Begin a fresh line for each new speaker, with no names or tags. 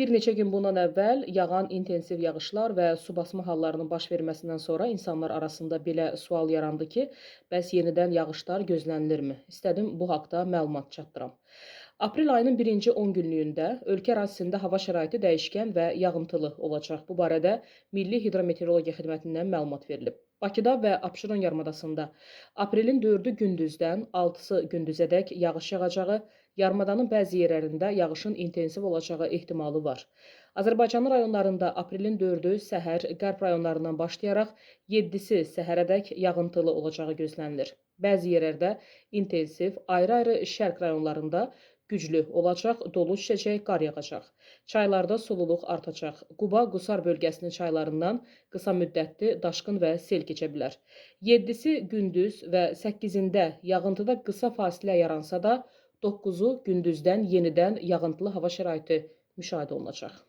Bir neçə gün bundan əvvəl yağan intensiv yağışlar və su basma hallarının baş verməsindən sonra insanlar arasında belə sual yarandı ki, bəs yenidən yağışlar gözlənilirmi? İstədim bu haqda məlumat çatdıram. Aprel ayının birinci 10 günlüyündə ölkə ərazisində hava şəraiti dəyişkən və yağıntılı olacaq. Bu barədə Milli Hidrometeorologiya Xidmətindən məlumat verilib. Bakıda və Abşeron yarımadasında aprelin 4-ü gündüzdən 6-sı gündüzədək yağış yağacağı, yarımadanın bəzi yerlərində yağışın intensiv olacağı ehtimalı var. Azərbaycanın rayonlarında aprelin 4-ü səhər qərb rayonlarından başlayaraq 7-si səhərədək yağıntılı olacağı gözlənilir. Bəzi yerlərdə intensiv, ayrı-ayrı şərq rayonlarında güclü olacaq, dolu düşəcək, qar yağacaq. Çaylarda sululuq artacaq. Quba, Qusar bölgəsinin çaylarından qısa müddətli daşqın və sel keçə bilər. 7-si gündüz və 8-də yağıntıda qısa fasilə yaransa da, 9-u gündüzdən yenidən yağıntılı hava şəraiti müşahidə olunacaq.